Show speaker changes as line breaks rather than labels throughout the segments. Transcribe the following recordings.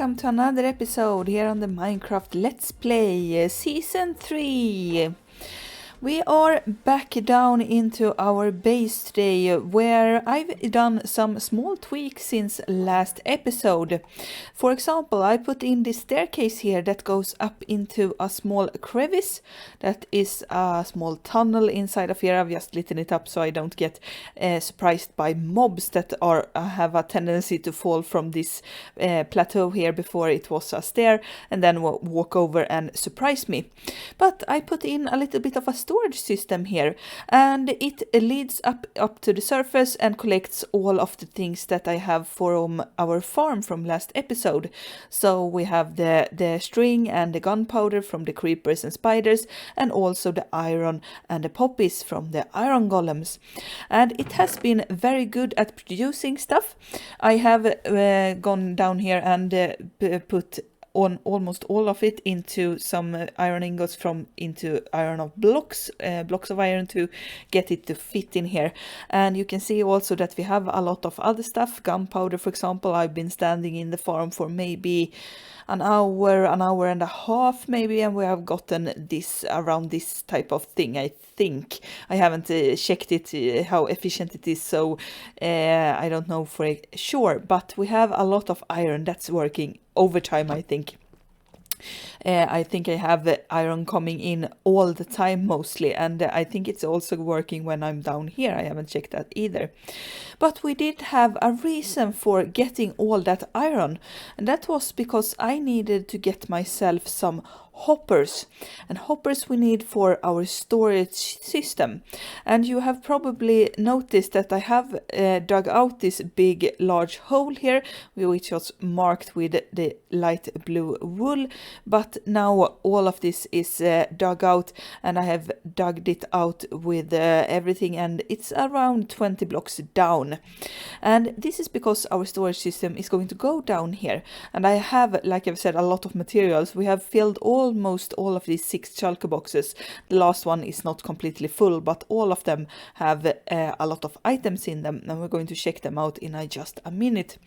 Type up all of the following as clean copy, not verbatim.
welcome to another episode here on the Minecraft Let's Play Season 3. We are back down into our base today, where I've done some small tweaks since last episode. For example, I put in this staircase here that goes up into a small crevice. That is a small tunnel inside of here. I've just lit it up so I don't get surprised by mobs that have a tendency to fall from this plateau here before it was a stair and then walk over and surprise me. But I put in a little bit of a storage system here, and it leads up to the surface and collects all of the things that I have from our farm from last episode. So we have the string and the gunpowder from the creepers and spiders, and also the iron and the poppies from the iron golems. And it has been very good at producing stuff. I have gone down here and put on almost all of it into some iron ingots into iron of blocks of iron to get it to fit in here. And you can see also that we have a lot of other stuff. Gunpowder, for example, I've been standing in the farm for maybe an hour and a half maybe, and we have gotten this around this type of thing. I think I haven't checked it how efficient it is, so I don't know for sure, but we have a lot of iron that's working overtime. I think I have the iron coming in all the time mostly, and I think it's also working when I'm down here. I haven't checked that either. But we did have a reason for getting all that iron, and that was because I needed to get myself some hoppers, and hoppers we need for our storage system. And you have probably noticed that I have dug out this big large hole here, which was marked with the light blue wool, but now all of this is dug out, and I have dug it out with everything, and it's around 20 blocks down. And this is because our storage system is going to go down here, and I have, like I've said, a lot of materials. We have filled almost all of these 6 shulker boxes. The last one is not completely full, but all of them have a lot of items in them, and we're going to check them out in just a minute.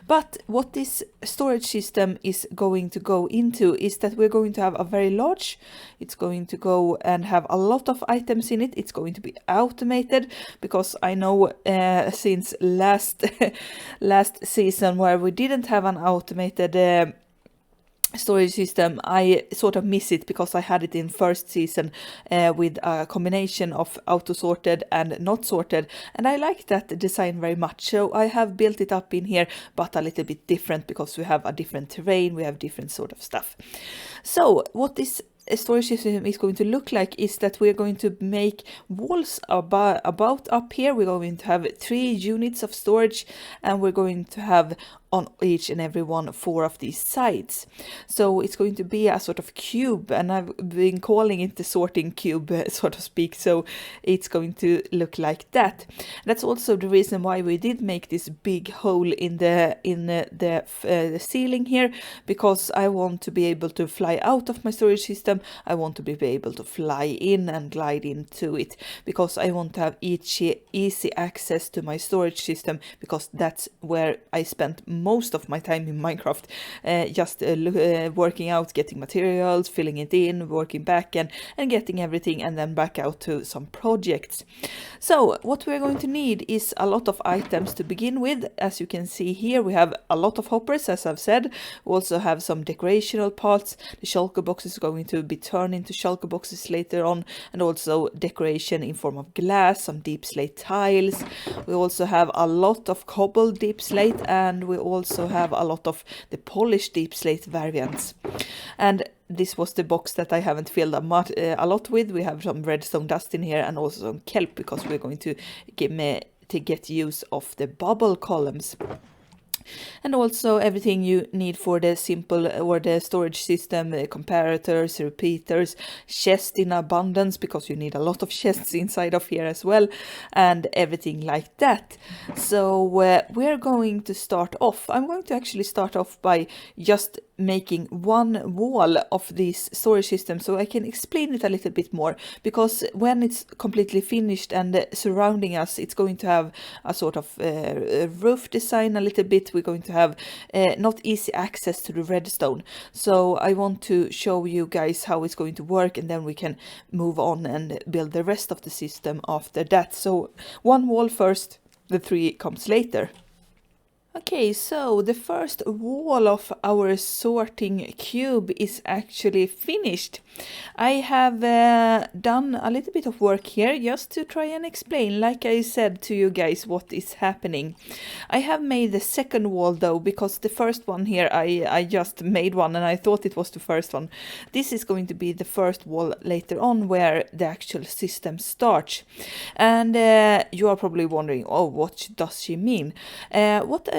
But what this storage system is going to go into is that we're going to have a very large, it's going to go and have a lot of items in it. It's going to be automated, because I know since last season where we didn't have an automated storage system, I sort of miss it, because I had it in first season with a combination of auto sorted and not sorted, and I like that design very much. So I have built it up in here, but a little bit different, because we have a different terrain, we have different sort of stuff. So what this storage system is going to look like is that we're going to make walls about up here. We're going to have 3 units of storage, and we're going to have on each and every one 4 of these sides. So it's going to be a sort of cube, and I've been calling it the sorting cube, so to speak. So it's going to look like that. That's also the reason why we did make this big hole in the ceiling here, because I want to be able to fly out of my storage system. I want to be able to fly in and glide into it, because I want to have easy access to my storage system, because that's where I spent most of my time in Minecraft, just working out, getting materials, filling it in, working back and getting everything, and then back out to some projects. So what we're going to need is a lot of items to begin with. As you can see here, we have a lot of hoppers, as I've said. We also have some decorational parts. The shulker box is going to be turned into shulker boxes later on, and also decoration in form of glass, some deep slate tiles. We also have a lot of cobbled deep slate, and we also have a lot of the polished deep slate variants. And this was the box that I haven't filled a lot with. We have some redstone dust in here, and also some kelp, because we're going to get use of the bubble columns. And also everything you need for the simple or the storage system, comparators, repeaters, chests in abundance, because you need a lot of chests inside of here as well, and everything like that. So we're going to start off. I'm going to actually start off by just making one wall of this storage system, so I can explain it a little bit more, because when it's completely finished and surrounding us, it's going to have a sort of roof design a little bit. we're going to have not easy access to the redstone. So I want to show you guys how it's going to work, and then we can move on and build the rest of the system after that. So one wall first, the 3 comes later. Okay, so the first wall of our sorting cube is actually finished. I have done a little bit of work here just to try and explain, like I said to you guys, what is happening. I have made the second wall though, because the first one here, I just made one and I thought it was the first one. This is going to be the first wall later on where the actual system starts. And you are probably wondering, oh, what does she mean?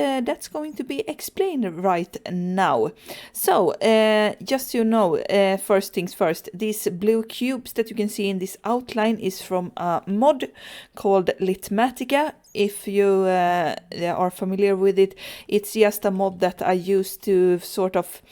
That's going to be explained right now. So, just so you know, first things first, these blue cubes that you can see in this outline is from a mod called Litematica. If you are familiar with it, it's just a mod that I use to sort of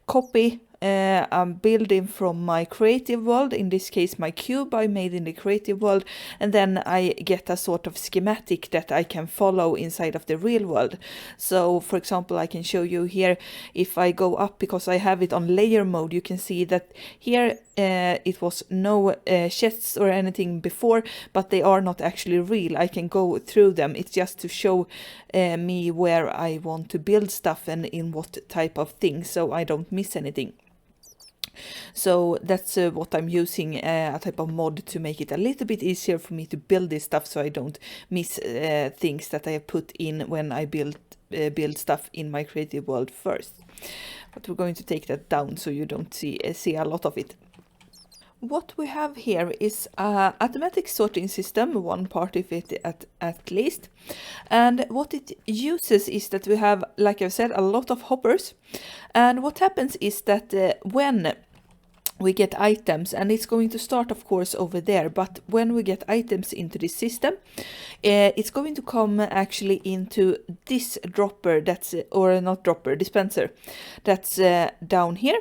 copy a building from my creative world, in this case my cube I made in the creative world, and then I get a sort of schematic that I can follow inside of the real world. So for example, I can show you here, if I go up, because I have it on layer mode, you can see that here it was no chests or anything before, but they are not actually real. I can go through them. It's just to show me where I want to build stuff and in what type of thing, so I don't miss anything. So that's what I'm using, a type of mod to make it a little bit easier for me to build this stuff, so I don't miss things that I have put in when I build stuff in my creative world first. But we're going to take that down so you don't see a lot of it. What we have here is a automatic sorting system, one part of it at least. And what it uses is that we have, like I've said, a lot of hoppers. And what happens is that when we get items, and it's going to start of course over there, but when we get items into this system, it's going to come actually into this dropper, that's or not dropper, dispenser, that's down here,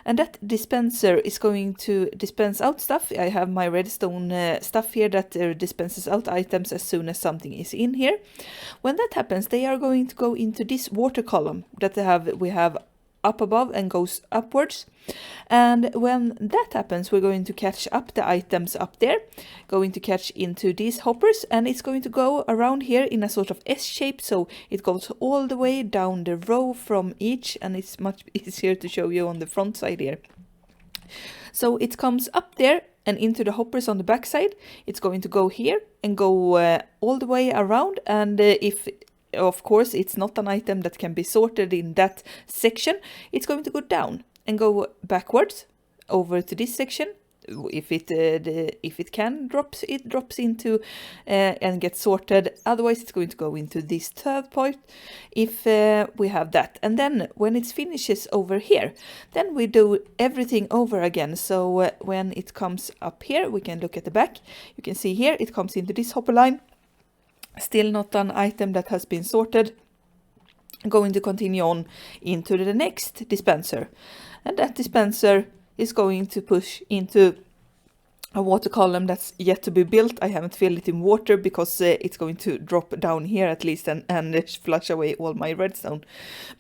and that dispenser is going to dispense out stuff. I have my redstone stuff here that dispenses out items as soon as something is in here. When that happens, they are going to go into this water column that we have up above and goes upwards. And when that happens, we're going to catch up the items up there, going to catch into these hoppers, and it's going to go around here in a sort of S shape, so it goes all the way down the row from each, and it's much easier to show you on the front side here. So it comes up there and into the hoppers on the back side. It's going to go here and go all the way around, and if of course it's not an item that can be sorted in that section, it's going to go down and go backwards over to this section. If it can, it drops into and gets sorted. Otherwise it's going to go into this third point if we have that. And then when it finishes over here, then we do everything over again. So when it comes up here, we can look at the back. You can see here it comes into this hopper line. Still not an item that has been sorted. Going to continue on into the next dispenser. And that dispenser is going to push into a water column that's yet to be built. I haven't filled it in water because it's going to drop down here at least and flush away all my redstone.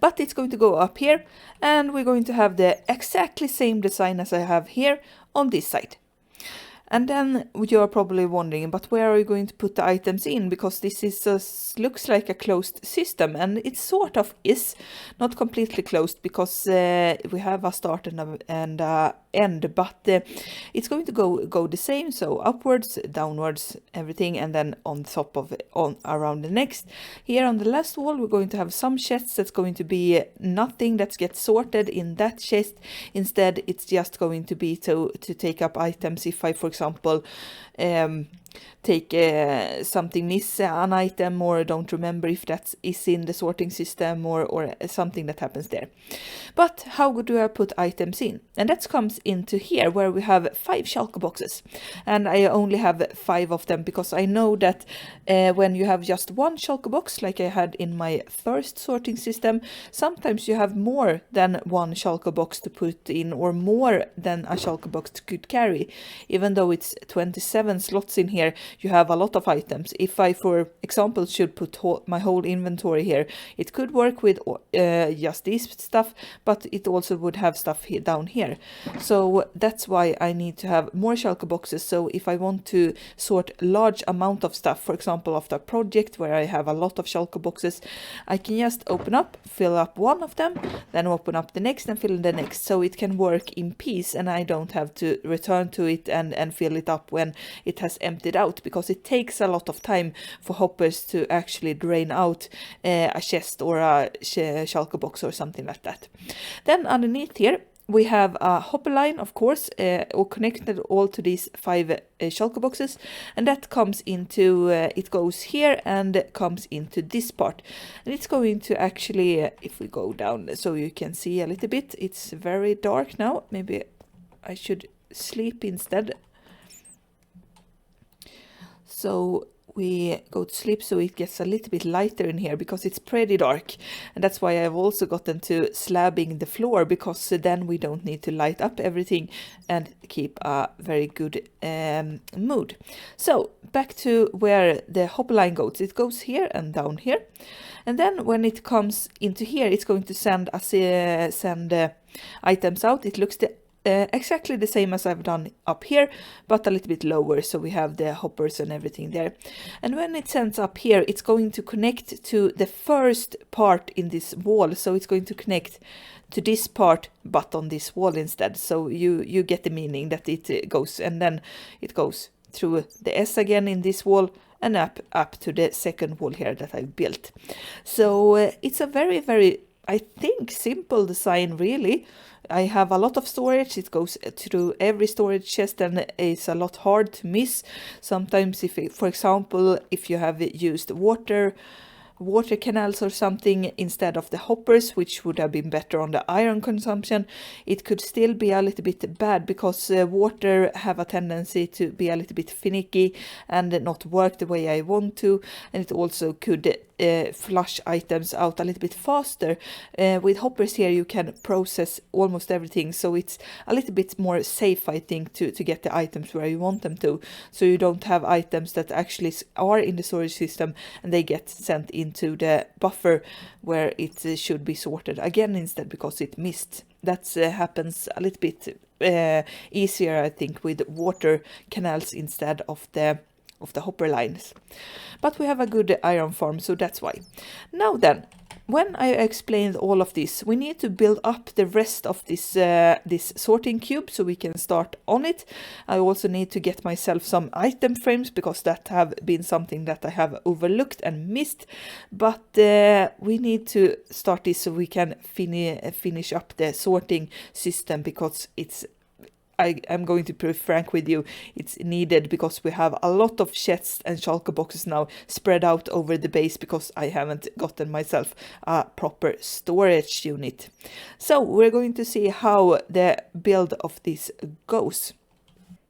But it's going to go up here, and we're going to have the exactly same design as I have here on this side. And then you are probably wondering, but where are you going to put the items in? Because this is looks like a closed system, and it sort of is, not completely closed, because we have a start and a end, but it's going to go the same, so upwards, downwards, everything, and then on top of it, around the next. Here on the last wall, we're going to have some chests that's going to be nothing that gets sorted in that chest. Instead, it's just going to be to take up items. If I, for example, take something, miss an item, or don't remember if that is in the sorting system, or something that happens there. But how do I put items in? And that comes into here, where we have 5 shulker boxes, and I only have 5 of them because I know that when you have just one shulker box, like I had in my first sorting system, sometimes you have more than one shulker box to put in, or more than a shulker box could carry. Even though it's 27 slots in here, here, you have a lot of items. If I, for example, should put my whole inventory here, it could work with just this stuff, but it also would have stuff here, down here. So that's why I need to have more shulker boxes. So if I want to sort large amount of stuff, for example, after a project where I have a lot of shulker boxes, I can just open up, fill up one of them, then open up the next and fill in the next. So it can work in peace, and I don't have to return to it and fill it up when it has emptied out, because it takes a lot of time for hoppers to actually drain out a chest or a shulker box or something like that. Then underneath here we have a hopper line, of course, or connected all to these 5 shulker boxes, and that comes into, it goes here and comes into this part. And it's going to actually, if we go down so you can see a little bit, it's very dark now, maybe I should sleep instead. So we go to sleep so it gets a little bit lighter in here, because it's pretty dark. And that's why I've also gotten to slabbing the floor, because then we don't need to light up everything and keep a very good mood. So back to where the hopper line goes. It goes here and down here. And then when it comes into here, it's going to send us items out. It looks exactly the same as I've done up here, but a little bit lower, so we have the hoppers and everything there. And when it sends up here, it's going to connect to the first part in this wall, so it's going to connect to this part but on this wall instead. So you get the meaning that it goes, and then it goes through the S again in this wall and up to the second wall here that I've built. So it's a very, very, I think, simple design really. I have a lot of storage. It goes through every storage chest and it's a lot hard to miss. Sometimes if, for example, if you have used water canals or something instead of the hoppers, which would have been better on the iron consumption, it could still be a little bit bad, because water have a tendency to be a little bit finicky and not work the way I want to, and it also could flush items out a little bit faster. With hoppers here you can process almost everything, so it's a little bit more safe, I think, to get the items where you want them to, so you don't have items that actually are in the storage system and they get sent into the buffer where it should be sorted again instead because it missed. That happens a little bit easier, I think, with water canals instead of the hopper lines. But we have a good iron farm, so that's why. Now then, when I explained all of this, we need to build up the rest of this this sorting cube so we can start on it. I also need to get myself some item frames, because that have been something that I have overlooked and missed. But we need to start this so we can finish up the sorting system, because it's, I'm going to be frank with you, it's needed, because we have a lot of chests and shulker boxes now spread out over the base, because I haven't gotten myself a proper storage unit. So we're going to see how the build of this goes.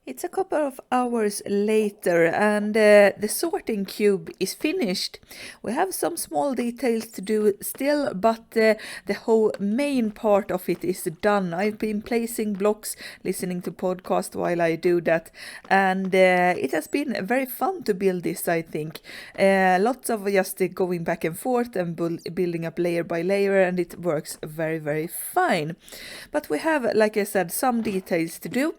It's a couple of hours later and the sorting cube is finished. We have some small details to do still, but the whole main part of it is done. I've been placing blocks, listening to podcasts while I do that, and it has been very fun to build this, I think. Lots of just going back and forth and building up layer by layer, and it works very, very fine. But we have, like I said, some details to do.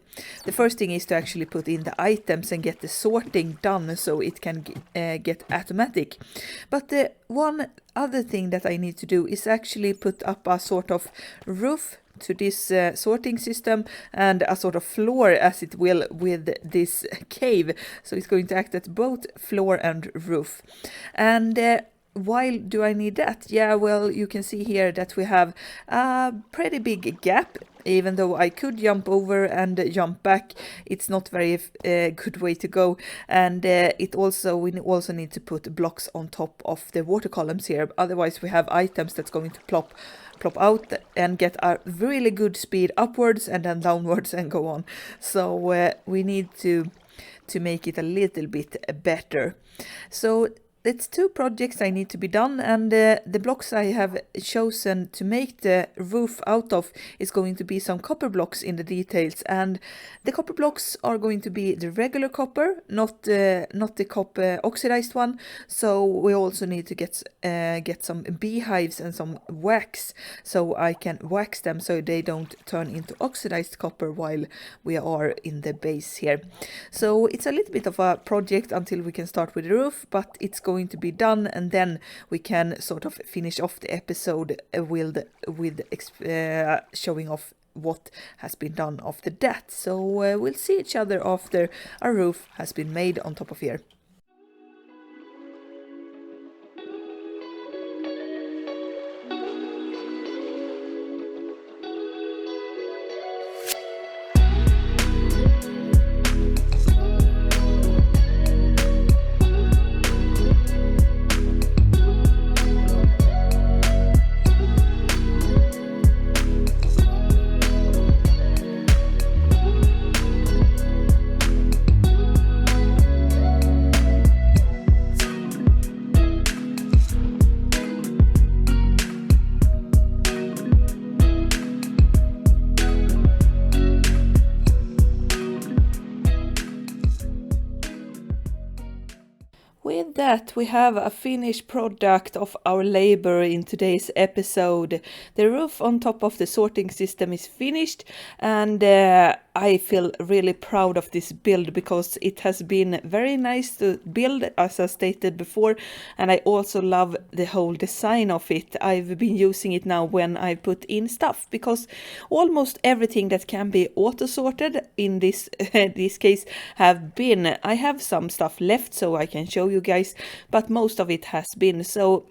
The first thing is to actually put in the items and get the sorting done so it can get automatic. But the one other thing that I need to do is actually put up a sort of roof to this sorting system and a sort of floor, as it will, with this cave. So it's going to act as both floor and roof. And why do I need that? Yeah, well, you can see here that we have a pretty big gap. Even though I could jump over and jump back, it's not very good way to go. And we also need to put blocks on top of the water columns here. Otherwise, we have items that's going to plop out and get a really good speed upwards and then downwards and go on. So we need to make it a little bit better. So it's 2 projects I need to be done, and the blocks I have chosen to make the roof out of is going to be some copper blocks in the details, and the copper blocks are going to be the regular copper, not the copper oxidized one. So we also need to get some beehives and some wax, so I can wax them so they don't turn into oxidized copper while we are in the base here. So it's a little bit of a project until we can start with the roof, but it's going to be done, and then we can sort of finish off the episode with showing off what has been done after that. So we'll see each other after our roof has been made on top of here. With that, we have a finished product of our labor in today's episode. The roof on top of the sorting system is finished, and I feel really proud of this build because it has been very nice to build, as I stated before, and I also love the whole design of it. I've been using it now when I put in stuff, because almost everything that can be auto-sorted in this case have been. I have some stuff left so I can show you guys, but most of it has been. So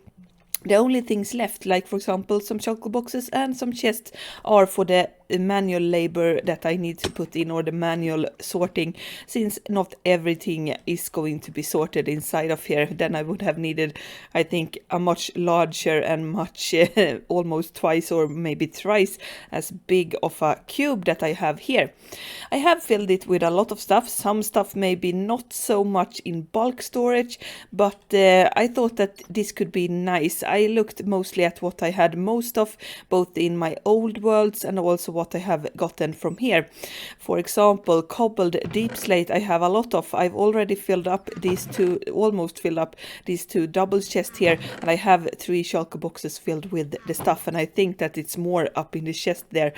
the only things left, like for example some chocolate boxes and some chests, are for the manual labor that I need to put in, or the manual sorting, since not everything is going to be sorted inside of here. Then I would have needed, I think, a much larger and much almost twice or maybe thrice as big of a cube that I have here. I have filled it with a lot of stuff. Some stuff maybe not so much in bulk storage, but I thought that this could be nice. I looked mostly at what I had most of, both in my old worlds and also what I have gotten from here. For example, cobbled deep slate I have a lot of. I've already filled up these two, almost filled up these 2 double chests here, and I have 3 shulker boxes filled with the stuff, and I think that it's more up in the chest there.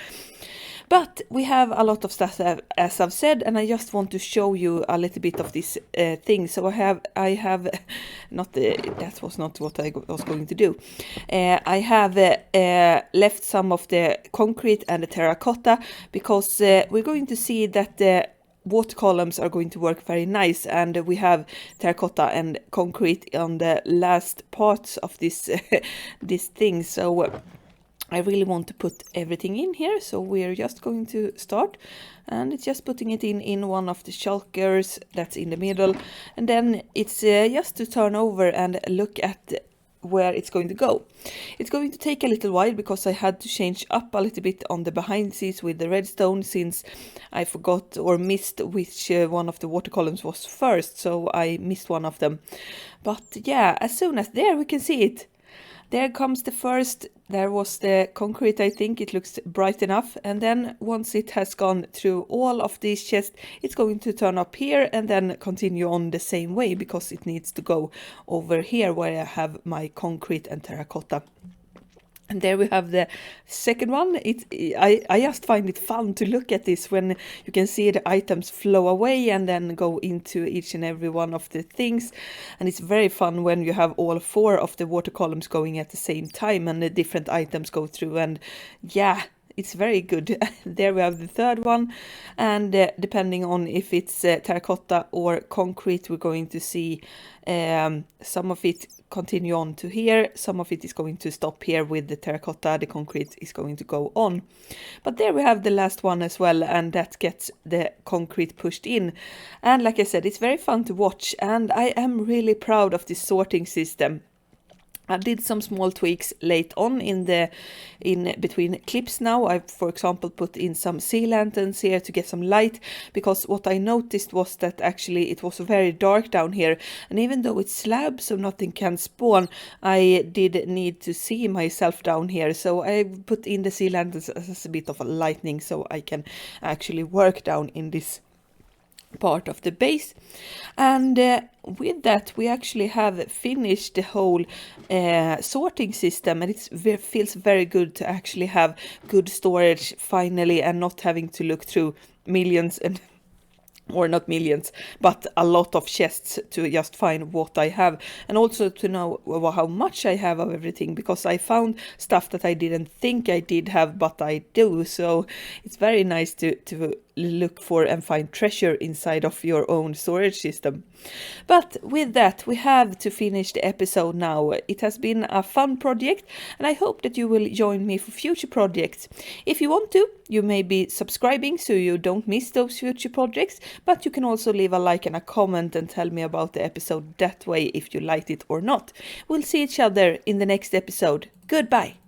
But we have a lot of stuff, as I've said, and I just want to show you a little bit of this thing. So I have not, that was not what I was going to do. I have left some of the concrete and the terracotta, because we're going to see that the water columns are going to work very nice, and we have terracotta and concrete on the last parts of this this thing. So I really want to put everything in here, so we're just going to start, and it's just putting it in one of the shulkers that's in the middle, and then it's just to turn over and look at where it's going to go. It's going to take a little while because I had to change up a little bit on the behind scenes with the redstone, since I forgot or missed which one of the water columns was first, so I missed one of them. But yeah, as soon as there we can see it. There comes the first, there was the concrete, I think it looks bright enough, and then once it has gone through all of these chests, it's going to turn up here and then continue on the same way, because it needs to go over here where I have my concrete and terracotta. And there we have the second one. I just find it fun to look at this when you can see the items flow away and then go into each and every one of the things. And it's very fun when you have all 4 of the water columns going at the same time and the different items go through. And yeah, it's very good. There we have the third one, and depending on if it's terracotta or concrete, we're going to see some of it continue on to here, some of it is going to stop here with the terracotta, the concrete is going to go on. But there we have the last one as well, and that gets the concrete pushed in. And like I said, it's very fun to watch, and I am really proud of this sorting system. I did some small tweaks late on in between clips now. I've, for example, put in some sea lanterns here to get some light, because what I noticed was that actually it was very dark down here, and even though it's slab so nothing can spawn, I did need to see myself down here, so I put in the sea lanterns as a bit of a lightning so I can actually work down in this part of the base. And with that we actually have finished the whole sorting system, and it feels very good to actually have good storage finally, and not having to look through millions and or not millions, but a lot of chests to just find what I have, and also to know how much I have of everything, because I found stuff that I didn't think I did have, but I do. So it's very nice to look for and find treasure inside of your own storage system. But with that, we have to finish the episode now. It has been a fun project, and I hope that you will join me for future projects. If you want to, you may be subscribing so you don't miss those future projects, but you can also leave a like and a comment and tell me about the episode that way if you liked it or not. We'll see each other in the next episode. Goodbye!